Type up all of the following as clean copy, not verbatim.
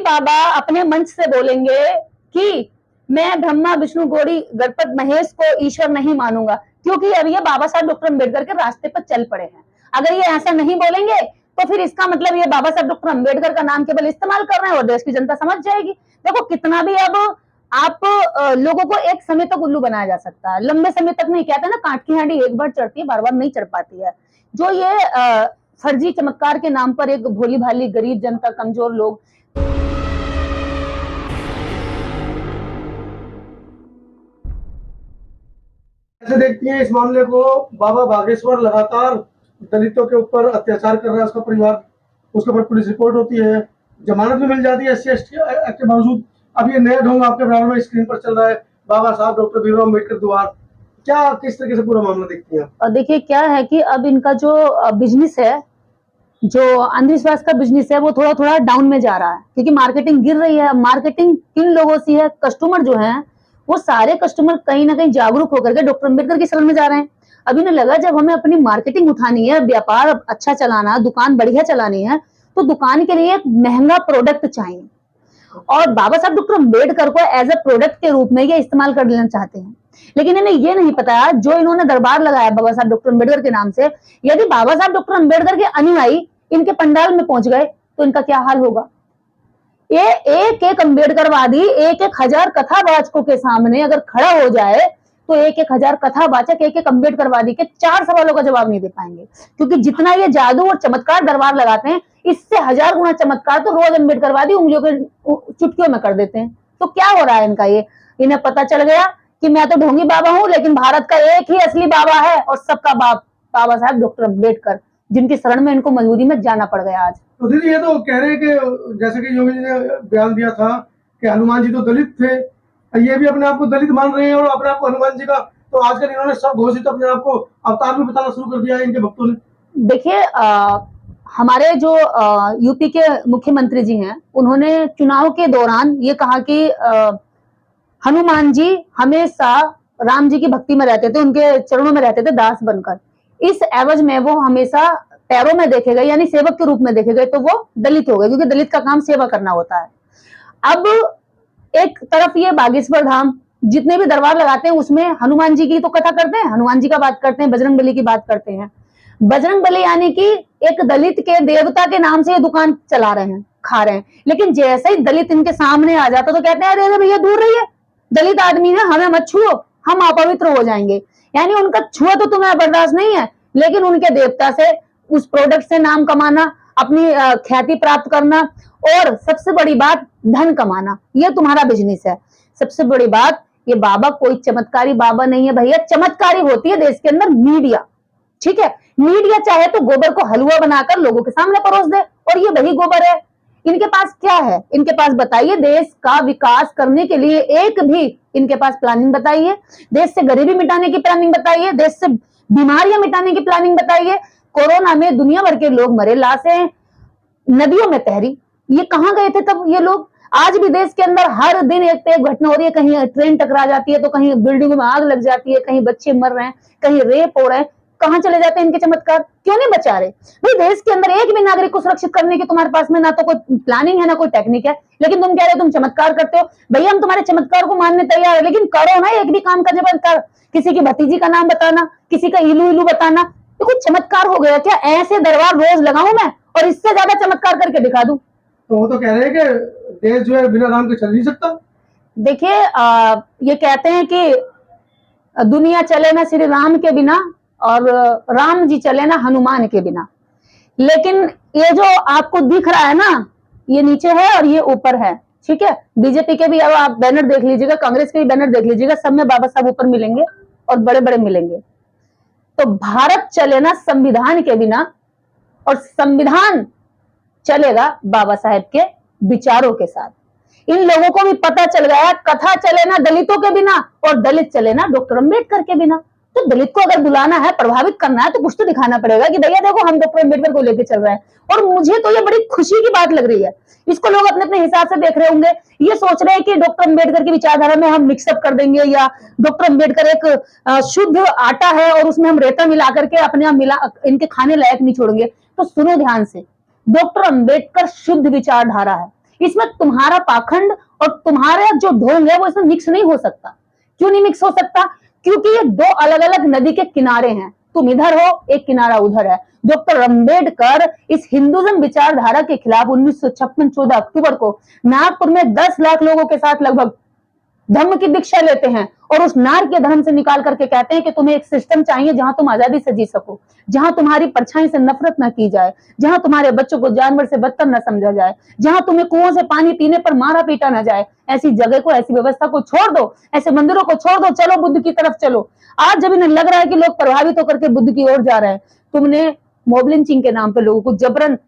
बाबा अपने मंच से बोलेंगे कि मैं ब्रह्मा विष्णु गौरी गणपत महेश को ईश्वर नहीं मानूंगा, क्योंकि अब ये बाबा साहब डॉक्टर अम्बेडकर के रास्ते पर चल पड़े हैं। अगर ये ऐसा नहीं बोलेंगे तो फिर इसका मतलब ये बाबा साहब डॉक्टर अम्बेडकर का नाम केवल इस्तेमाल कर रहे हैं और देश की जनता समझ जाएगी। देखो कितना भी अब आप लोगों को एक समय तक उल्लू बनाया जा सकता है, लंबे समय तक नहीं। कहते हैं ना, कांट की हांडी एक बार चढ़ती है, बार बार नहीं चढ़ पाती है। जो ये फर्जी चमत्कार के नाम पर एक भोली भाली गरीब जनता, कमजोर लोग कैसे देखती हैं इस मामले को? बाबा बागेश्वर लगातार दलितों के ऊपर अत्याचार कर रहा है, उसका परिवार, उसके ऊपर पुलिस रिपोर्ट होती है, जमानत भी मिल जाती है SC ST एक्ट के बावजूद। अब ये नया ढोंग आपके बराबर में स्क्रीन पर चल रहा है, बाबा साहब डॉक्टर भीमराव अम्बेडकर द्वार। क्या किस तरीके से पूरा मामला देखती हैं आप? और देखिए क्या है कि अब इनका जो बिजनेस है, जो अंधविश्वास का बिजनेस है, वो थोड़ा थोड़ा डाउन में जा रहा है, क्योंकि मार्केटिंग गिर रही है। मार्केटिंग किन लोगों से है? कस्टमर जो है वो सारे कस्टमर कहीं ना कहीं जागरूक होकर के डॉक्टर अम्बेडकर की शरण में जा रहे हैं। अभी ने लगा जब हमें अपनी मार्केटिंग उठानी है, व्यापार अच्छा चलाना, दुकान बढ़िया चलानी है, तो दुकान के लिए एक महंगा प्रोडक्ट चाहिए, और बाबा साहब डॉक्टर अम्बेडकर को एज ए प्रोडक्ट के रूप में ये इस्तेमाल कर लेना चाहते हैं। लेकिन इन्हें ये नहीं पता, जो इन्होंने दरबार लगाया बाबा साहब डॉक्टर अम्बेडकर के नाम से, यदि बाबा साहब डॉक्टर अम्बेडकर के अनुयायी इनके पंडाल में पहुंच गए तो इनका क्या हाल होगा? ये एक एक अम्बेडकरवादी एक एक हजार कथावाचकों के सामने अगर खड़ा हो जाए तो एक एक हजार कथावाचक एक एक अम्बेडकरवादी के 4 सवालों का जवाब नहीं दे पाएंगे, क्योंकि जितना ये जादू और चमत्कार दरबार लगाते हैं, इससे 1000 गुना चमत्कार तो रोज अम्बेडकरवादी उंगलियों के चुटकियों में कर देते हैं। तो क्या हो रहा है इनका? ये इन्हें पता चल गया कि मैं तो ढोंगी बाबा हूं, लेकिन भारत का एक ही असली बाबा है और सबका बाप बाबा साहब डॉक्टर अम्बेडकर, जिनकी शरण में इनको मजबूरी में जाना पड़ गया आज। तो दीदी, ये तो कह रहे हैं कि जैसे कि योगी जी ने बयान दिया था कि हनुमान जी तो दलित थे, ये भी अपने आप को दलित मान रहे हैं और अपने आप को हनुमान जी का, तो आजकल इन्होंने सब घोषित अपने आप को अवतार भी बताना शुरू कर दिया है इनके भक्तों ने। देखिए हमारे जो यूपी के मुख्यमंत्री जी हैं, उन्होंने चुनाव के दौरान ये कहा कि हनुमान जी हमेशा राम जी की भक्ति में रहते थे, उनके चरणों में रहते थे दास बनकर। इस एवज में वो हमेशा पैरों में देखे गए, यानी सेवक के रूप में देखे गए, तो वो दलित हो गए, क्योंकि दलित का काम सेवा करना होता है। अब एक तरफ ये बागेश्वर धाम, जितने भी दरबार लगाते हैं उसमें हनुमान जी की तो कथा करते हैं, हनुमान जी का बात करते हैं, बजरंग बली की बात करते हैं। बजरंग बली यानी कि एक दलित के देवता के नाम से ये दुकान चला रहे हैं, खा रहे हैं। लेकिन जैसे ही दलित इनके सामने आ जाता तो कहते हैं अरे भैया दूर रहिए, दलित आदमी है, हमें मत छुओ, हम अपवित्र हो जाएंगे। यानी उनका छुआ तो तुम्हें बर्दाश्त नहीं है, लेकिन उनके देवता से, उस प्रोडक्ट से नाम कमाना, अपनी ख्याति प्राप्त करना, और सबसे बड़ी बात धन कमाना, ये तुम्हारा बिजनेस है। सबसे बड़ी बात, ये बाबा कोई चमत्कारी बाबा नहीं है भैया। चमत्कारी होती है देश के अंदर मीडिया, ठीक है? मीडिया चाहे तो गोबर को हलवा बनाकर लोगों के सामने परोस दे, और ये वही गोबर है। इनके पास क्या है? इनके पास बताइए, देश का विकास करने के लिए एक भी इनके पास प्लानिंग बताइए, देश से गरीबी मिटाने की प्लानिंग बताइए, देश से बीमारियां मिटाने की प्लानिंग बताइए। कोरोना में दुनिया भर के लोग मरे, लाशें नदियों में तैरी, ये कहां गए थे तब ये लोग? आज भी देश के अंदर हर दिन एक एक घटना हो रही है, कहीं ट्रेन टकरा जाती है, तो कहीं बिल्डिंगों में आग लग जाती है, कहीं बच्चे मर रहे हैं, कहीं रेप हो रहे हैं। कहां चले जाते हैं इनके चमत्कार? क्यों नहीं बचा रहे भाई? देश के अंदर एक भी नागरिक को सुरक्षित करने की तुम्हारे पास में ना तो कोई प्लानिंग है, ना कोई टेक्निक है, लेकिन तुम कह रहे हो तुम चमत्कार करते हो। भैया हम तुम्हारे चमत्कार को मानने तैयार है, लेकिन करो ना एक भी काम का चमत्कार। किसी की भतीजी का नाम बताना, किसी का इलू इलू बताना, ये कुछ चमत्कार हो गया क्या? ऐसे दरबार रोज लगाऊं मैं और इससे ज्यादा चमत्कार करके दिखा दूं? तो वो तो कह रहे हैं कि देश जो है बिना राम के चल नहीं सकता। देखिए ये कहते हैं कि दुनिया चले ना श्री राम के बिना, और राम जी चले ना हनुमान के बिना। लेकिन ये जो आपको दिख रहा है ना, ये नीचे है और ये ऊपर है, ठीक है? बीजेपी के भी अब आप बैनर देख लीजिएगा, कांग्रेस के भी बैनर देख लीजिएगा, सब में बाबा साहब ऊपर मिलेंगे और बड़े बड़े मिलेंगे। तो भारत चले ना संविधान के बिना, और संविधान चलेगा बाबा साहेब के विचारों के साथ। इन लोगों को भी पता चल गया, कथा चले ना दलितों के बिना और दलित चले ना डॉक्टर अम्बेडकर के बिना। तो दलित को अगर बुलाना है, प्रभावित करना है, तो कुछ तो दिखाना पड़ेगा कि भैया देखो हम डॉक्टर अम्बेडकर को लेके चल रहे हैं। और मुझे तो ये बड़ी खुशी की बात लग रही है। इसको लोग अपने अपने हिसाब से देख रहे होंगे, ये सोच रहे हैं कि डॉक्टर अम्बेडकर की विचारधारा में हम मिक्सअप कर देंगे, या डॉक्टर अम्बेडकर एक शुद्ध आटा है और उसमें हम रेता मिला करके अपने आप मिला इनके खाने लायक नहीं छोड़ेंगे। तो सुनो ध्यान से, डॉक्टर अम्बेडकर शुद्ध विचारधारा है। इसमें तुम्हारा पाखंड और तुम्हारा जो ढोंग है वो इसमें मिक्स नहीं हो सकता। क्यों नहीं मिक्स हो सकता? क्योंकि ये दो अलग अलग नदी के किनारे हैं। तुम इधर हो, एक किनारा उधर है। डॉक्टर अंबेडकर इस हिंदुइज्म विचारधारा के खिलाफ 1956 14 अक्टूबर को नागपुर में 10 लाख लोगों के साथ लगभग धर्म की दीक्षा लेते हैं और उस नार के धर्म से निकाल करके कहते हैं कि तुम्हें एक सिस्टम चाहिए जहां तुम आजादी से जी सको, जहां तुम्हारी परछाई से नफरत न की जाए, जहां तुम्हारे बच्चों को जानवर से बदतर न समझा जाए, जहां तुम्हें कुओं से पानी पीने पर मारा पीटा न जाए। ऐसी जगह को, ऐसी व्यवस्था को छोड़ दो, ऐसे मंदिरों को छोड़ दो, चलो बुद्ध की तरफ चलो। आज जब इन्हें लग रहा है कि लोग प्रभावित होकर के बुद्ध की ओर जा रहे हैं, तुमने मॉब लिंचिंग के नाम पर लोगों को जबरन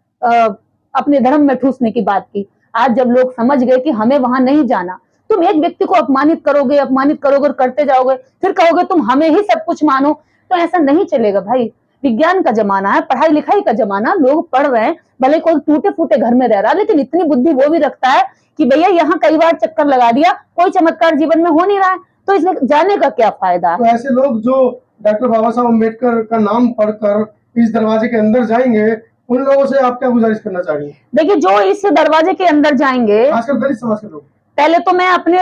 अपने धर्म में ठूसने की बात की। आज जब लोग समझ गए कि हमें वहां नहीं जाना, तुम एक व्यक्ति को अपमानित करोगे और करते जाओगे, फिर कहोगे तुम हमें ही सब कुछ मानो, तो ऐसा नहीं चलेगा भाई। विज्ञान का जमाना है, पढ़ाई लिखाई का जमाना, लोग पढ़ रहे हैं, भले कोई टूटे फूटे घर में रह रहा, लेकिन इतनी बुद्धि वो भी रखता है कि भैया यहाँ कई बार चक्कर लगा दिया, कोई चमत्कार जीवन में हो नहीं रहा है, तो इसमें जाने का क्या फायदा। तो ऐसे लोग जो डॉक्टर बाबा साहब अम्बेडकर का नाम पढ़कर इस दरवाजे के अंदर जाएंगे, उन लोगों से आप क्या गुजारिश करना चाहिए? देखिए, जो इस दरवाजे के अंदर जाएंगे, खासकर दलित समाज के लोग, पहले तो मैं अपने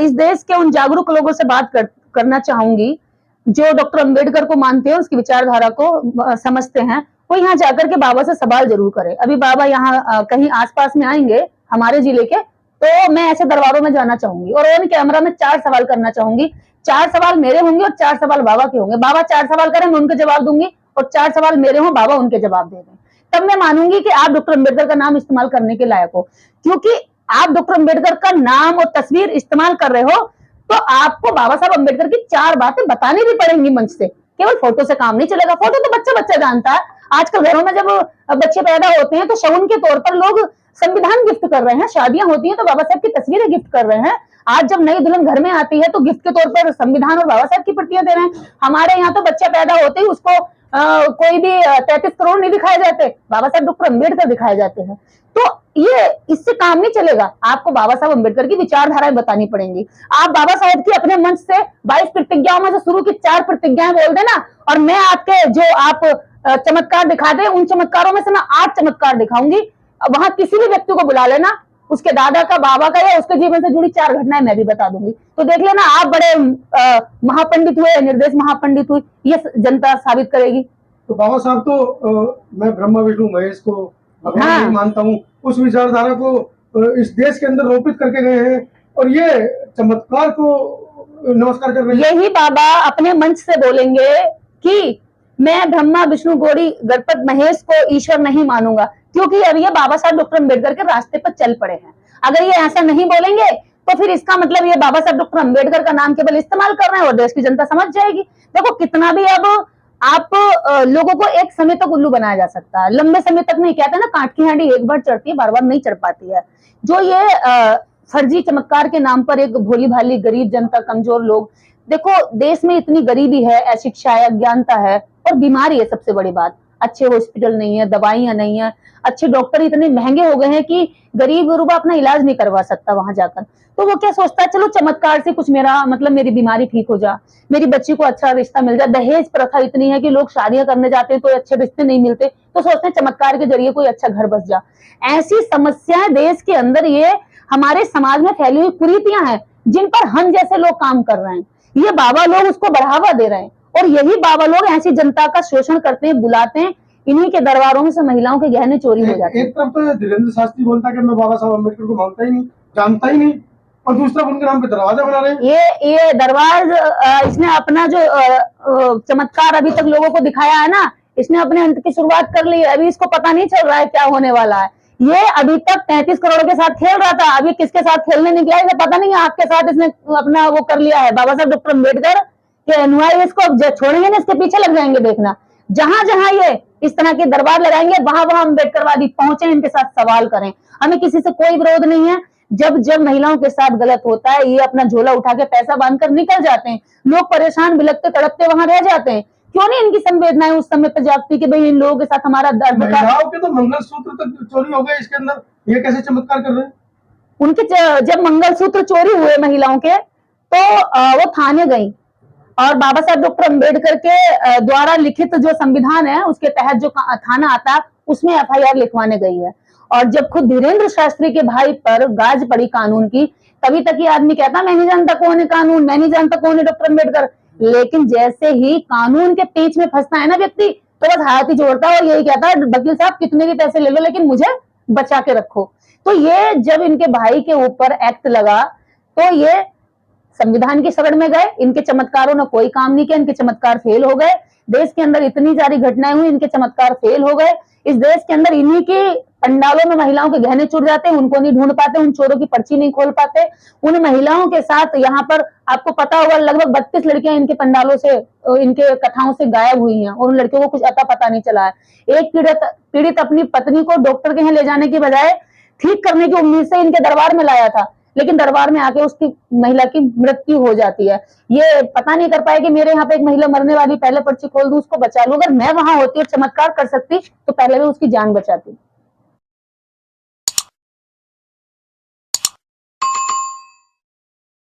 इस देश के उन जागरूक लोगों से बात करना चाहूंगी जो डॉक्टर अंबेडकर को मानते हैं, उसकी विचारधारा को समझते हैं। वो यहाँ जाकर के बाबा से सवाल जरूर करें। अभी बाबा यहाँ कहीं आसपास में आएंगे हमारे जिले के, तो मैं ऐसे दरबारों में जाना चाहूंगी और ऑन कैमरा में 4 सवाल करना चाहूंगी। 4 सवाल मेरे होंगे और 4 सवाल बाबा के होंगे। बाबा 4 सवाल करें, मैं उनके जवाब दूंगी, और 4 सवाल मेरे हों, बाबा उनके जवाब दे दें। तब मैं मानूंगी कि आप डॉक्टर अंबेडकर का नाम इस्तेमाल करने के लायक हो। क्योंकि आप डॉक्टर अंबेडकर का नाम और तस्वीर इस्तेमाल कर रहे हो, तो आपको बाबा साहब अंबेडकर की 4 बातें बतानी भी पड़ेंगी मंच से। केवल फोटो से काम नहीं चलेगा। फोटो तो बच्चा बच्चा जानता है। आजकल घरों में जब बच्चे पैदा होते हैं तो शगुन के तौर पर लोग संविधान गिफ्ट कर रहे हैं, शादियां होती हैं तो बाबा साहब की तस्वीरें गिफ्ट कर रहे हैं। आज जब नई दुल्हन घर में आती है तो गिफ्ट के तौर पर संविधान और बाबा साहब की प्रतियां दे रहे हैं। हमारे यहाँ तो बच्चा पैदा होते ही उसको कोई भी 33 करोड़ नहीं दिखाए जाते, बाबा साहब डॉक्टर अंबेडकर दिखाए जाते हैं। तो ये इससे काम नहीं चलेगा। आपको बाबा साहब अंबेडकर की विचारधाराएं बतानी पड़ेंगी। आप बाबा साहब की अपने मंच से 22 प्रतिज्ञाओं में से शुरू की 4 प्रतिज्ञाएं बोल देना, और मैं आपके जो आप चमत्कार दिखा दे, उन चमत्कारों में से मैं 8 चमत्कार दिखाऊंगी। वहां किसी भी व्यक्ति को बुला लेना, उसके दादा का, बाबा का या उसके जीवन से जुड़ी 4 घटनाएं मैं भी बता दूंगी। तो देख लेना, आप बड़े महापंडित हुए, निर्देश महापंडित हुई, ये जनता साबित करेगी। तो बाबा साहब तो मैं ब्रह्मा विष्णु महेश को भगवान हाँ। नहीं मानता हूँ, उस विचारधारा को इस देश के अंदर रोपित करके गए हैं, और ये चमत्कार को नमस्कार कर रहे हैं। यही बाबा अपने मंच से बोलेंगे कि मैं ब्रह्मा विष्णु गौरी गणपत महेश को ईश्वर नहीं मानूंगा, क्योंकि अब ये बाबा साहब डॉक्टर अंबेडकर के रास्ते पर चल पड़े हैं। अगर ये ऐसा नहीं बोलेंगे तो फिर इसका मतलब ये बाबा साहब डॉक्टर अंबेडकर का नाम केवल इस्तेमाल कर रहे हैं और देश की जनता समझ जाएगी। देखो, कितना भी अब आप लोगों को एक समय तक उल्लू बनाया जा सकता है, लंबे समय तक नहीं। कहते हैं ना, काट की हांडी एक बार चढ़ती है, बार बार नहीं चढ़ पाती है। जो ये फर्जी चमत्कार के नाम पर एक भोली भाली गरीब जनता, कमजोर लोग, देखो देश में इतनी गरीबी है, अशिक्षा है, अज्ञानता है और बीमारी है। सबसे बड़ी बात, अच्छे हॉस्पिटल नहीं है, दवाइयां नहीं है, अच्छे डॉक्टर इतने महंगे हो गए हैं कि गरीब गुरुबा अपना इलाज नहीं करवा सकता वहां जाकर। तो वो क्या सोचता है, चलो चमत्कार से कुछ मेरी बीमारी ठीक हो जा, मेरी बच्ची को अच्छा रिश्ता मिल जाए। दहेज प्रथा इतनी है कि लोग शादियां करने जाते हैं तो अच्छे रिश्ते नहीं मिलते, तो सोचते हैं चमत्कार के जरिए कोई अच्छा घर बस जा। ऐसी समस्याएं देश के अंदर, ये हमारे समाज में फैली हुई कुरीतियां हैं जिन पर हम जैसे लोग काम कर रहे हैं। ये बाबा लोग उसको बढ़ावा दे रहे हैं, और यही बाबा लोग ऐसी जनता का शोषण करते हैं, बुलाते हैं। इन्हीं के दरबारों में से महिलाओं के गहने चोरी हो जाते हैं। एक तरफ तो धीरेन्द्र शास्त्री बोलता है कि मैं बाबा साहब अम्बेडकर को मानता ही नहीं, जानता ही नहीं, और दूसरा उनके नाम पे दरवाजा बना रहे हैं। ये दरबार, इसने अपना जो चमत्कार अभी तक लोगों को दिखाया है ना, इसने अपने अंत की शुरुआत कर ली है। अभी इसको पता नहीं चल रहा है क्या होने वाला है। ये अभी तक 33 करोड़ के साथ खेल रहा था, अभी किसके साथ खेलने निकला है पता नहीं। आपके साथ इसने अपना वो कर लिया है। बाबा साहब डॉक्टर अम्बेडकर के अनुयायी इसको छोड़ेंगे ना, इसके पीछे लग जाएंगे। देखना, जहां जहां ये इस तरह के दरबार लगाएंगे, वहां वहां अम्बेडकरवादी पहुंचे, इनके साथ सवाल करें। हमें किसी से कोई विरोध नहीं है। जब जब महिलाओं के साथ गलत होता है, ये अपना झोला उठा के पैसा बांधकर निकल जाते हैं। लोग परेशान, बिलखते, तड़पते वहां रह जाते हैं। क्यों नहीं इनकी संवेदनाएं उस समय पर जागती कि भाई इन लोगों के साथ हमारा दर्द का। महिलाओं के तो मंगलसूत्र तक चोरी हो गए इसके अंदर, ये कैसे चमत्कार कर रहे हैं? उनके जब मंगलसूत्र चोरी हुए महिलाओं के, तो वो थाने गई, और बाबा साहब डॉक्टर अम्बेडकर के द्वारा लिखित जो संविधान है उसके तहत जो थाना आता है उसमें FIR लिखवाने गई है। और जब खुद धीरेन्द्र शास्त्री के भाई पर गाज पड़ी कानून की, तभी तक ये आदमी कहता मैं नहीं जानता कौन है कानून, मैं नहीं जानता कौन है डॉक्टर अम्बेडकर। लेकिन जैसे ही कानून के पेच में फंसता है ना व्यक्ति, तो बस हाथ ही जोड़ता है और यही कहता है वकील साहब कितने भी पैसे ले लो लेकिन मुझे बचा के रखो। तो ये जब इनके भाई के ऊपर एक्ट लगा तो ये संविधान की शरण में गए, इनके चमत्कारों ने कोई काम नहीं किया, इनके चमत्कार फेल हो गए। देश के अंदर इतनी सारी घटनाएं हुई, इनके चमत्कार फेल हो गए। इस देश के अंदर इन्हीं के पंडालों में महिलाओं के गहने चुर जाते हैं, उनको नहीं ढूंढ पाते, उन चोरों की पर्ची नहीं खोल पाते। उन महिलाओं के साथ यहाँ पर आपको पता होगा लगभग 32 लड़कियां इनके पंडालों से, इनके कथाओं से गायब हुई हैं और उन लड़कियों को कुछ अता पता नहीं चला है। एक पीड़ित अपनी पत्नी को डॉक्टर के यहाँ ले जाने की बजाय ठीक करने की उम्मीद से इनके दरबार में लाया था, लेकिन दरबार में आके उसकी महिला की मृत्यु हो जाती है। ये पता नहीं कर पाए कि मेरे यहाँ पे एक महिला मरने वाली, पहले पर्ची खोल दूं उसको बचा लूं। अगर मैं वहां होती और चमत्कार कर सकती तो पहले भी उसकी जान बचाती।